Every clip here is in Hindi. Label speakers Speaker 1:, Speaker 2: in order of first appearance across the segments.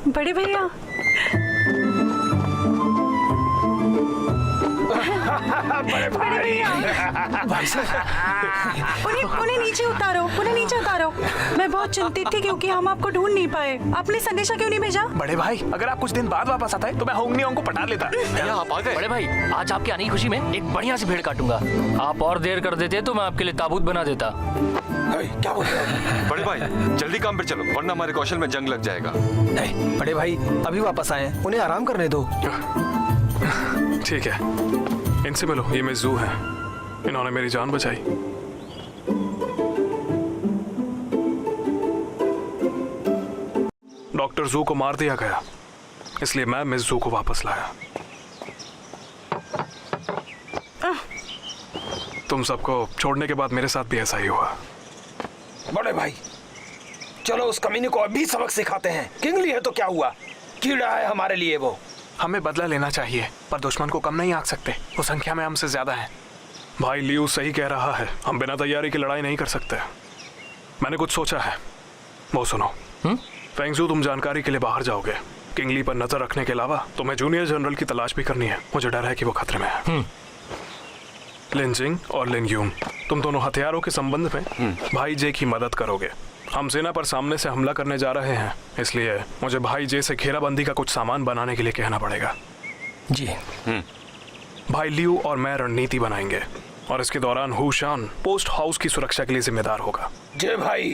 Speaker 1: बड़े भैया बड़े भैया उन्हें नीचे उतारो, उन्हें नीचे उतारो। मैं बहुत चिंतित थी क्योंकि हम आपको ढूंढ नहीं पाए। आपने संदेशा क्यों नहीं भेजा?
Speaker 2: बड़े भाई, अगर आप कुछ दिन बाद वापस आता है तो मैं होंगनियोंग को पटा लेता।
Speaker 3: भैया आप आ गए। बड़े भाई, आज आपकी आने की खुशी में एक बढ़िया सी भेड़ काटूंगा। आप और देर कर देते तो मैं आपके लिए ताबूत बना देता।
Speaker 4: क्या बोल रहे हो? बड़े भाई जल्दी काम पे चलो वरना हमारे कौशल में जंग लग जाएगा।
Speaker 2: नहीं बड़े भाई, अभी वापस आए, उन्हें आराम करने दो।
Speaker 5: ठीक है, इनसे मिलो। ये मिस जू है, इन्होंने मेरी जान बचाई। डॉक्टर जू को मार दिया गया, इसलिए मैं मिस जू को वापस लाया। तुम सबको छोड़ने के बाद मेरे साथ भी ऐसा ही हुआ।
Speaker 4: बड़े भाई चलो उस कमीने को अभी सबक सिखाते हैं। किंगली है तो क्या हुआ, कीड़ा है हमारे लिए वो।
Speaker 5: हमें बदला लेना चाहिए, पर दुश्मन को कम नहीं आंक सकते, वो संख्या में हमसे ज्यादा है। भाई लियू सही कह रहा है, हम बिना तैयारी की लड़ाई नहीं कर सकते। मैंने कुछ सोचा है, वो सुनो। फेंगजू, तुम जानकारी के लिए बाहर जाओगे। किंगली पर नजर रखने के अलावा तुम्हें जूनियर जनरल की तलाश भी करनी है। मुझे डर है कि वो खतरे में है। लिन जिंग और लिन यूंग, तुम दोनों हथियारों के संबंध में भाई जे की मदद करोगे। हम सेना पर सामने से हमला करने जा रहे हैं, इसलिए मुझे भाई जे से घेराबंदी का कुछ सामान बनाने के लिए कहना पड़ेगा।
Speaker 3: जी।
Speaker 5: भाई लियू और मैं रणनीति बनाएंगे और इसके दौरान हुशान पोस्ट हाउस की सुरक्षा के लिए जिम्मेदार होगा।
Speaker 4: जय भाई।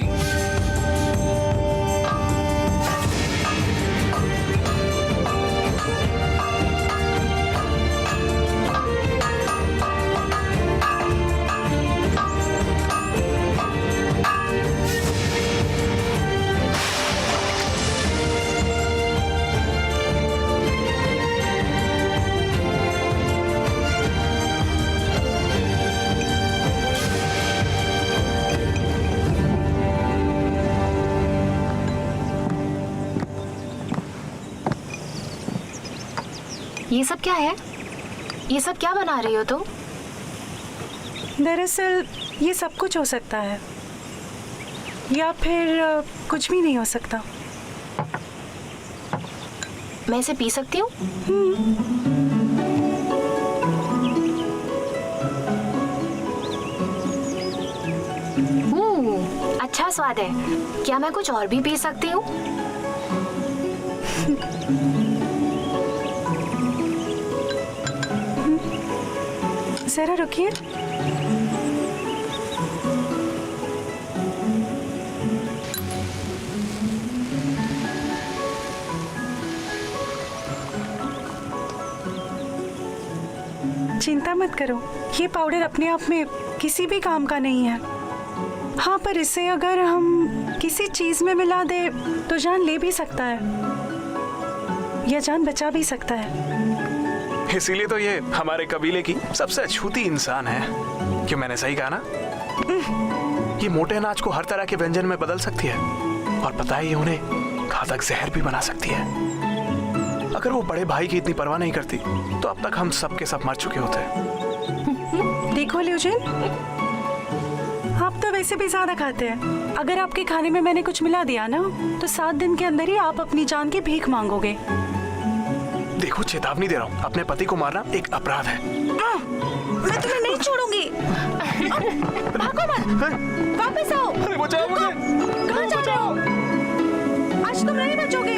Speaker 6: ये सब क्या है? ये सब क्या बना रही हो तुम?
Speaker 1: दरअसल ये सब कुछ हो सकता है या फिर कुछ भी नहीं हो सकता।
Speaker 6: मैं इसे पी सकती हूँ? अच्छा स्वाद है। क्या मैं कुछ और भी पी सकती हूँ?
Speaker 1: जरा रुकिए। चिंता मत करो, ये पाउडर अपने आप में किसी भी काम का नहीं है। हाँ, पर इसे अगर हम किसी चीज में मिला दे तो जान ले भी सकता है या जान बचा भी सकता है।
Speaker 5: इसीलिए तो ये हमारे कबीले की सबसे अछूती इंसान है। क्यों मैंने सही कहा ना? ये मोटे अनाज को हर तरह के व्यंजन में बदल सकती है और पता है ये उन्हें घातक जहर भी बना सकती है। अगर वो बड़े भाई की इतनी परवाह नहीं करती तो अब तक हम सब के सब मर चुके होते।
Speaker 1: देखो ल्यूजिन, आप तो वैसे भी ज्यादा खाते हैं। अगर आपके खाने में मैंने कुछ मिला दिया ना तो 7 दिन के अंदर ही आप अपनी जान की भीख मांगोगे।
Speaker 5: देखो, चेतावनी दे रहा हूँ, अपने पति को मारना एक अपराध है।
Speaker 1: मैं तुम्हें नहीं छोड़ूंगी। भागो मत, वापस आओ।
Speaker 5: बचाओ मुझे।
Speaker 1: कहाँ जा रहे हो? आज तुम नहीं बचोगे।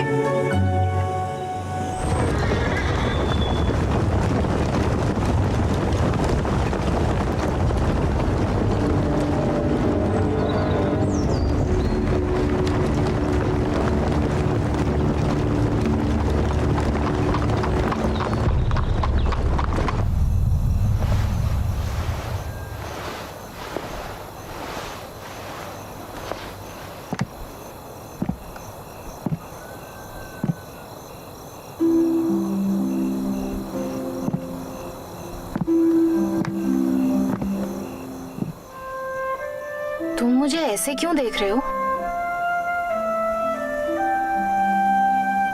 Speaker 6: तुम मुझे ऐसे क्यों देख रहे हो?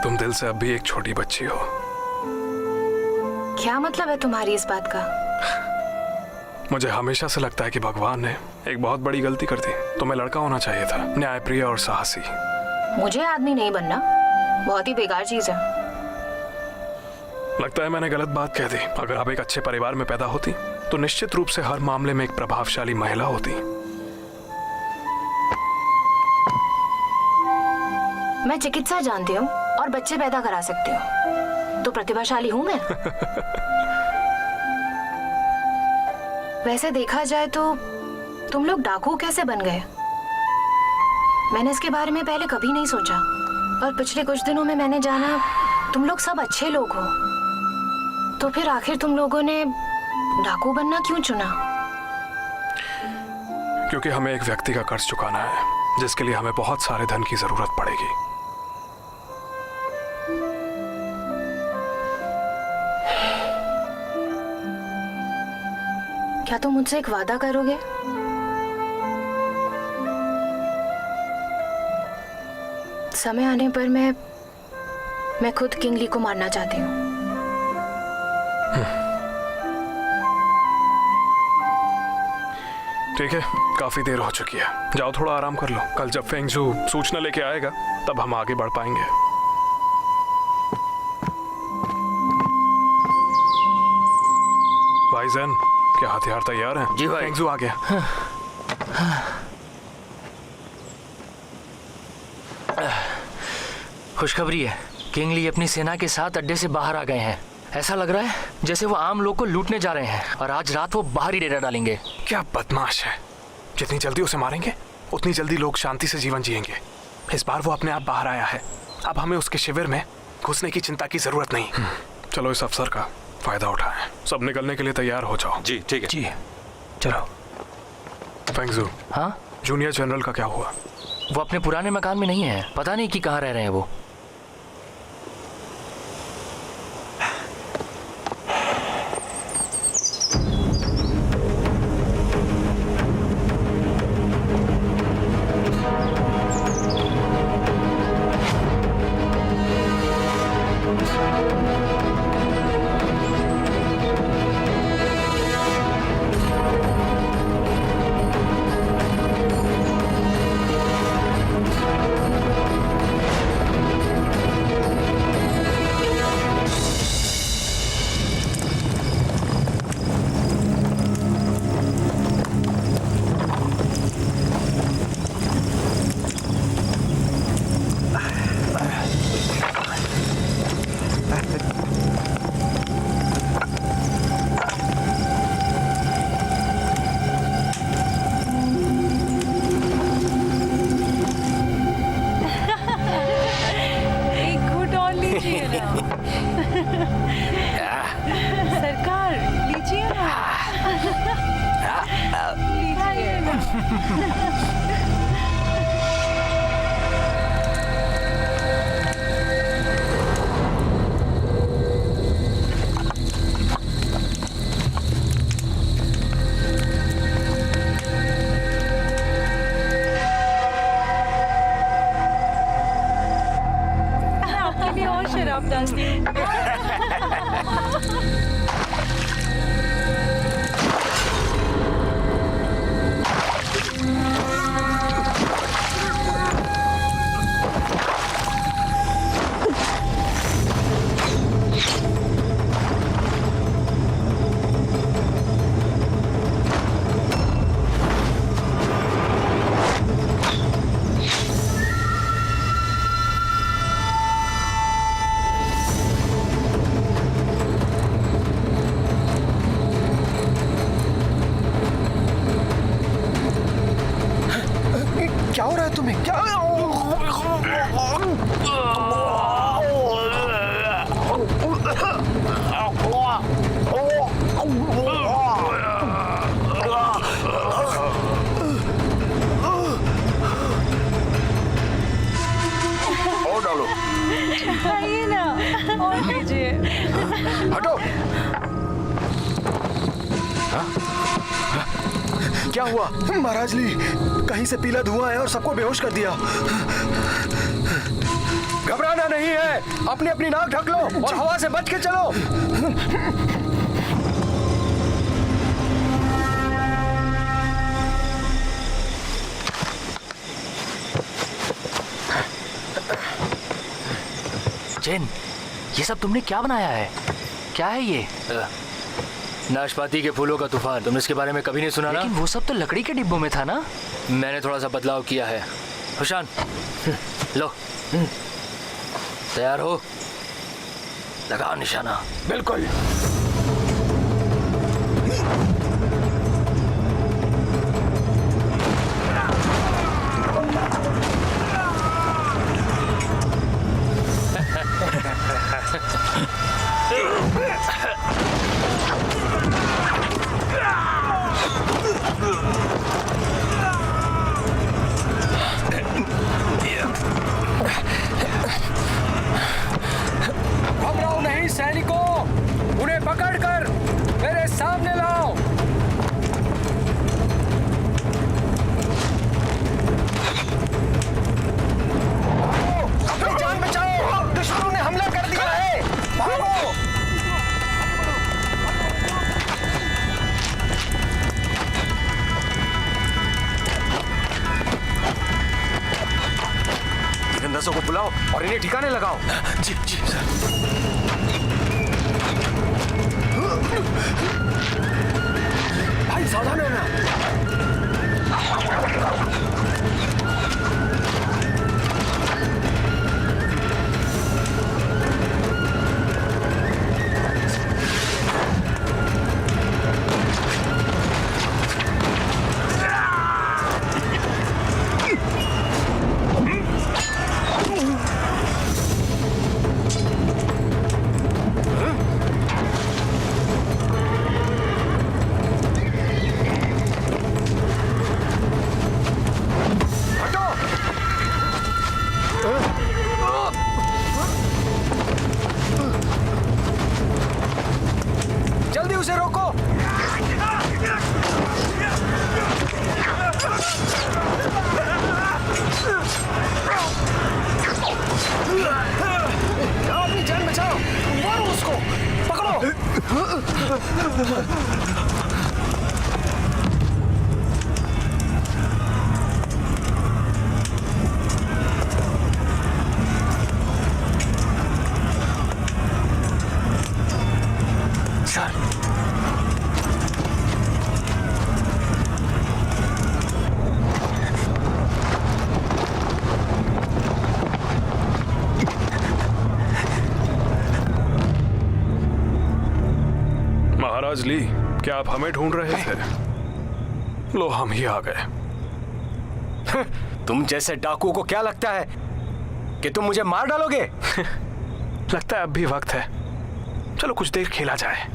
Speaker 5: तुम दिल से अब भी एक छोटी बच्ची हो।
Speaker 6: क्या मतलब है तुम्हारी इस बात का?
Speaker 5: मुझे हमेशा से लगता है कि भगवान ने एक बहुत बड़ी गलती कर दी। तुम्हें लड़का होना चाहिए था, न्यायप्रिय और साहसी।
Speaker 6: मुझे आदमी नहीं बनना, बहुत ही बेकार चीज है।
Speaker 5: लगता है मैंने गलत बात कह दी। अगर आप एक अच्छे परिवार में पैदा होती तो निश्चित रूप से हर मामले में एक प्रभावशाली महिला होती।
Speaker 6: मैं चिकित्सा जानती हूँ और बच्चे पैदा करा सकती हूँ, तो प्रतिभाशाली हूँ मैं। वैसे देखा जाए तो तुम लोग डाकू कैसे बन गए? मैंने इसके बारे में पहले कभी नहीं सोचा, और पिछले कुछ दिनों में मैंने जाना तुम लोग सब अच्छे लोग हो। तो फिर आखिर तुम लोगों ने डाकू बनना क्यों चुना?
Speaker 5: क्योंकि हमें एक व्यक्ति का कर्ज चुकाना है, जिसके लिए हमें बहुत सारे धन की जरूरत पड़ेगी।
Speaker 6: क्या तुम मुझसे एक वादा करोगे? समय आने पर मैं खुद किंगली को मारना चाहती हूँ।
Speaker 5: ठीक है, काफी देर हो चुकी है, जाओ थोड़ा आराम कर लो। कल जब फेंगजू सूचना लेके आएगा तब हम आगे बढ़ पाएंगे। भाईजान, क्या हथियार तैयार हैं?
Speaker 3: जी भाई।
Speaker 5: फेंगजू आ गया।
Speaker 3: खुशखबरी है, किंगली अपनी सेना के साथ अड्डे से बाहर आ गए हैं। ऐसा लग रहा है जैसे वो आम लोग को लूटने जा रहे हैं, और आज रात वो बाहर ही डेरा डालेंगे।
Speaker 5: क्या बदमाश है! जितनी जल्दी उसे मारेंगे उतनी जल्दी लोग शांति से जीवन जिएंगे। इस बार वो अपने आप बाहर आया है, अब हमें उसके शिविर में घुसने की चिंता की जरूरत नहीं। चलो इस अवसर का फायदा उठाएं। सब निकलने के लिए तैयार हो जाओ।
Speaker 2: जी ठीक है।
Speaker 3: जी चलो।
Speaker 5: फेंगजू,
Speaker 3: हाँ,
Speaker 5: जूनियर जनरल का क्या हुआ?
Speaker 3: वो अपने पुराने मकान में नहीं है, पता नहीं कि कहाँ रह रहे हैं वो।
Speaker 1: सरकार लीजिए ना। लीजिए ना। आपके लिए और शराब डालती हूँ।
Speaker 2: क्या हो रहा है तुम्हें? क्या?
Speaker 4: और डालो।
Speaker 1: खाइए ना और लीजिए।
Speaker 4: हटो।
Speaker 2: क्या हुआ? महाराज ली, कहीं से पीला धुआं आया और सबको बेहोश कर दिया।
Speaker 4: घबराना नहीं है, अपनी अपनी नाक ढक लो और हवा से बच के चलो।
Speaker 3: जैन, ये सब तुमने क्या बनाया है? क्या है ये? नाशपाती के फूलों का तूफान। तुमने इसके बारे में कभी नहीं सुना? लेकिन वो सब तो लकड़ी के डिब्बों में था ना। मैंने थोड़ा सा बदलाव किया है। हुशान, लो, तैयार हो? लगाओ निशाना।
Speaker 4: बिल्कुल। घबराओ नहीं सैनिकों, उन्हें पकड़कर मेरे सामने लाओ। अपनी जान बचाओ, दुश्मनों ने हमला कर दिया है। भागो। तीरंदाजों को बुलाओ और इन्हें ठिकाने लगाओ।
Speaker 3: जी जी सर।
Speaker 4: भाई सावधान रहना। जल्दी उसे रोको। अपनी जान बचाओ, मारो उसको, पकड़ो।
Speaker 3: सर,
Speaker 5: महाराज ली, क्या आप हमें ढूंढ रहे थे? लो, हम ही आ गए।
Speaker 2: तुम जैसे डाकुओं को क्या लगता है कि तुम मुझे मार डालोगे?
Speaker 5: लगता है अब भी वक्त है। चलो कुछ देर खेला जाए।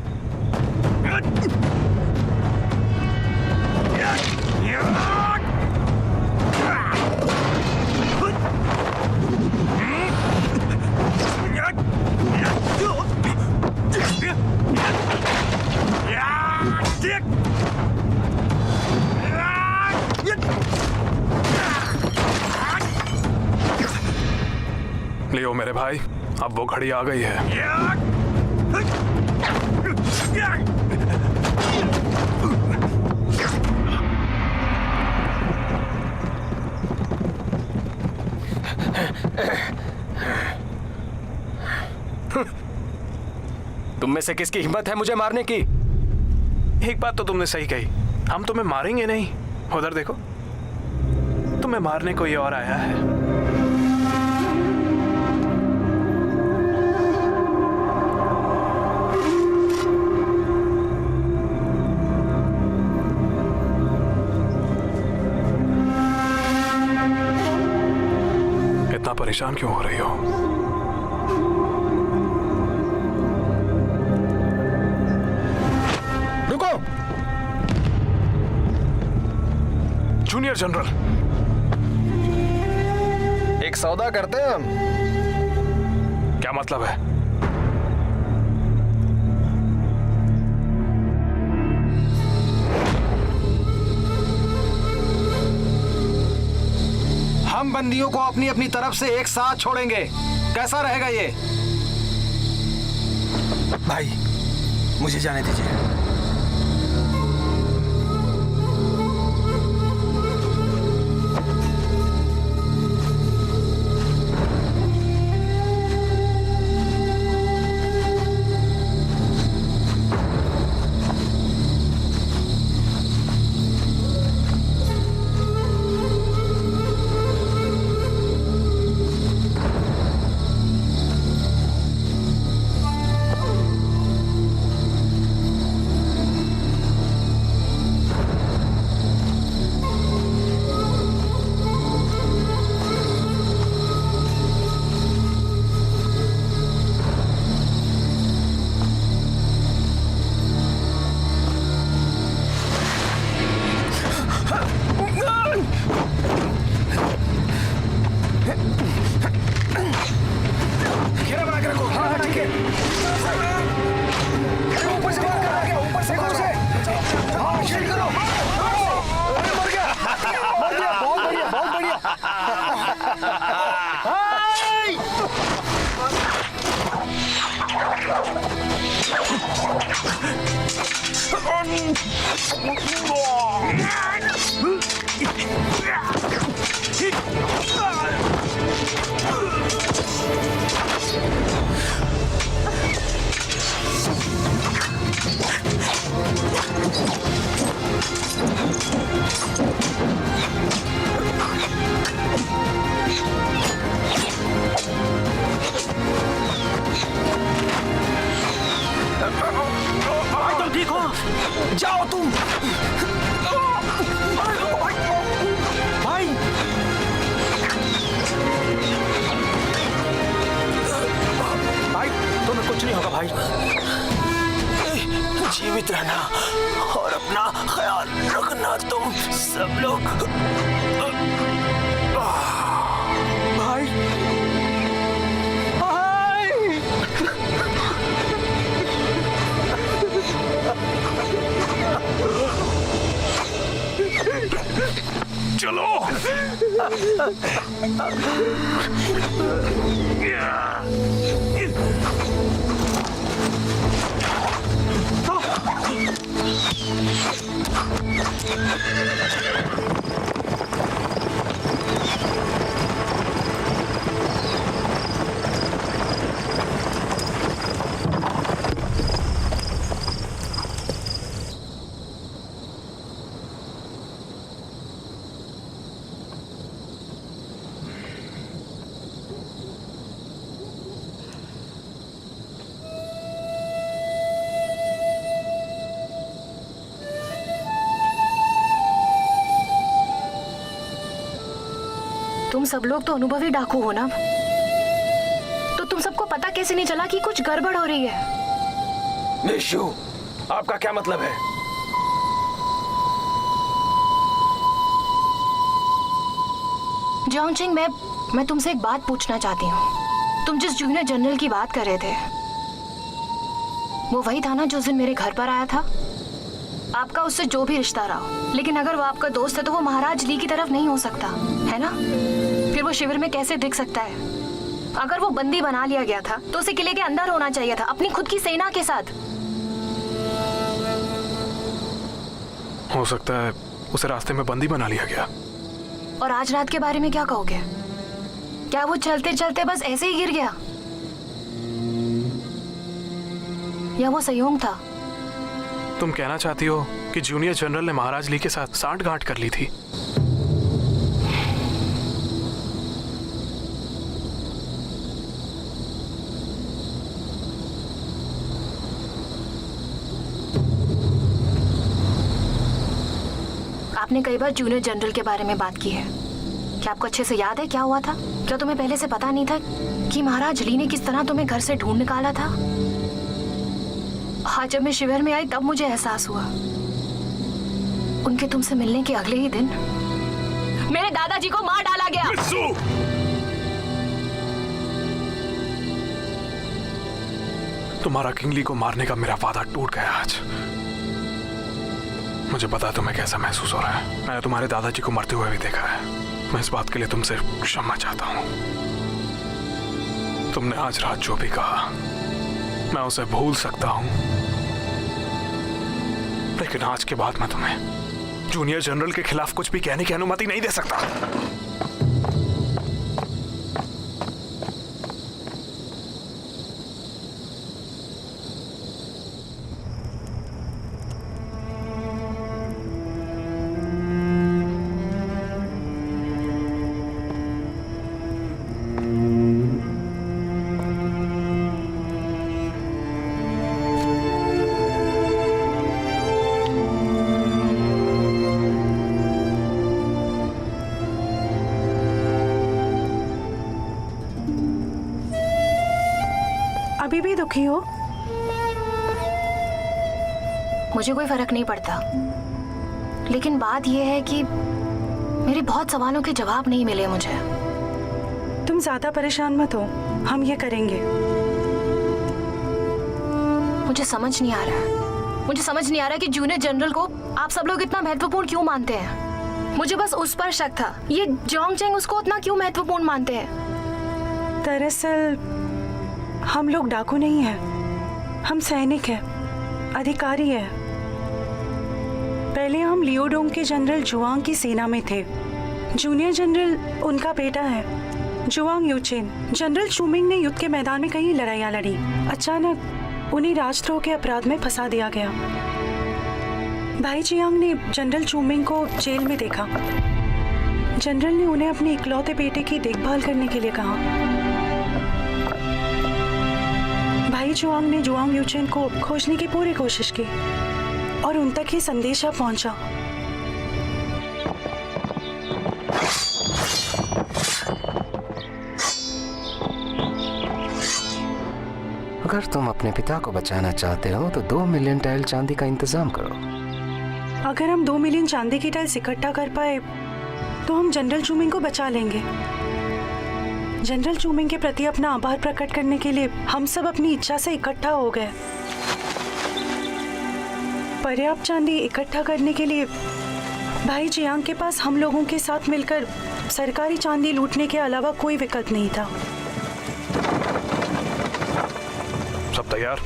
Speaker 5: लियो मेरे भाई, अब वो घड़ी आ गई है।
Speaker 2: तुम में से किसकी हिम्मत है मुझे मारने की?
Speaker 5: एक बात तो तुमने सही कही, हम तुम्हें मारेंगे नहीं। उधर देखो, तुम्हें मारने कोई और आया है। इतना परेशान क्यों हो रही हो?
Speaker 2: रुको।
Speaker 5: जूनियर जनरल,
Speaker 2: एक सौदा करते हैं हम।
Speaker 5: क्या मतलब है?
Speaker 2: हम बंदियों को अपनी अपनी तरफ से एक साथ छोड़ेंगे। कैसा रहेगा ये?
Speaker 4: भाई मुझे जाने दीजिए।
Speaker 2: भाई तुम ठीक हो? जाओ तुम। भाई भाई तुम्हें कुछ नहीं होगा भाई। जीवित रहना और अपना ख्याल रखना तुम सब लोग। भाई भाई
Speaker 5: चलो।
Speaker 6: तुम सब लोग तो अनुभवी डाकू हो ना, तो तुम सबको पता कैसे नहीं चला कि कुछ गड़बड़ हो रही है?
Speaker 4: निशु, आपका क्या मतलब है?
Speaker 6: जोंगचिंग, मैं तुमसे एक बात पूछना चाहती हूँ। तुम जिस जूनियर जनरल की बात कर रहे थे, वो वही था ना जो उस दिन मेरे घर पर आया था? आपका उससे जो भी रिश्ता रहा हो, लेकिन अगर वो आपका दोस्त है तो वो महाराज ली की तरफ नहीं हो सकता, है ना? फिर वो शिविर में कैसे दिख सकता है? अगर वो बंदी बना लिया गया था तो उसे किले के अंदर होना चाहिए था, अपनी खुद की सेना के साथ।
Speaker 5: हो सकता है उसे रास्ते में बंदी बना लिया गया।
Speaker 6: और आज रात के बारे में क्या कहोगे? क्या वो चलते चलते बस ऐसे ही गिर गया, या वो संयोग था?
Speaker 5: तुम कहना चाहती हो कि जूनियर जनरल ने महाराज ली के साथ सांठगांठ कर ली थी?
Speaker 6: आपने कई बार जूनियर जनरल के बारे में बात की है। क्या आपको अच्छे से याद है क्या हुआ था? क्या तुम्हें पहले से पता नहीं था कि महाराज ली ने किस तरह तुम्हें घर से ढूंढ निकाला था? हाँ, जब मैं शिविर में आई तब मुझे एहसास हुआ। उनके तुमसे मिलने के अगले ही दिन मेरे दादाजी को मार डाला गया।
Speaker 5: तुम्हारा किंगली को मारने का मेरा वादा टूट गया आज। मुझे पता है तुम्हें कैसा महसूस हो रहा है। मैंने तुम्हारे दादाजी को मरते हुए भी देखा है। मैं इस बात के लिए तुमसे क्षमा चाहता हूँ। तुमने आज रात जो भी कहा मैं उसे भूल सकता हूँ, लेकिन आज के बाद मैं तुम्हें जूनियर जनरल के खिलाफ कुछ भी कहने की अनुमति नहीं दे सकता।
Speaker 1: अभी भी दुखी हो?
Speaker 6: मुझे कोई फर्क नहीं पड़ता, लेकिन बात यह है कि मेरे बहुत सवालों के जवाब नहीं मिले मुझे।
Speaker 1: तुम ज्यादा परेशान मत हो, हम ये करेंगे।
Speaker 6: मुझे समझ नहीं आ रहा है। मुझे समझ नहीं आ रहा कि जूनियर जनरल को आप सब लोग इतना महत्वपूर्ण क्यों मानते हैं। मुझे बस उस पर शक था, ये जोंगचेंग उसको उतना क्यों महत्वपूर्ण मानते हैं।
Speaker 1: दरअसल हम लोग डाकू नहीं हैं, हम सैनिक हैं। अधिकारी है। पहले हम लियोडोंग के जनरल जुआंग की सेना में थे। जूनियर जनरल उनका बेटा है, जुआंग यूचेन। जनरल चूमिंग ने युद्ध के मैदान में कई लड़ाइयाँ लड़ी। अचानक उन्हें राजद्रोह के अपराध में फंसा दिया गया। भाई जियांग ने जनरल चूमिंग को जेल में देखा। जनरल ने उन्हें अपने इकलौते बेटे की देखभाल करने के लिए कहा। भाई जुआंग ने जुआंग यूचेन को खोजने की पूरी कोशिश की और उन तक ही संदेशा पहुंचा।
Speaker 7: अगर तुम अपने पिता को बचाना चाहते हो तो 2 मिलियन टाइल चांदी का इंतजाम करो।
Speaker 1: अगर हम 2 मिलियन चांदी की टाइल्स इकट्ठा कर पाए तो हम जनरल चूमिंग को बचा लेंगे। जनरल चूमिंग के प्रति अपना आभार प्रकट करने के लिए हम सब अपनी इच्छा से इकट्ठा हो गए। पर्याप्त चांदी इकट्ठा करने के लिए भाई जियांग के पास हम लोगों के साथ मिलकर सरकारी चांदी लूटने के अलावा कोई विकल्प नहीं था।
Speaker 5: सब तैयार?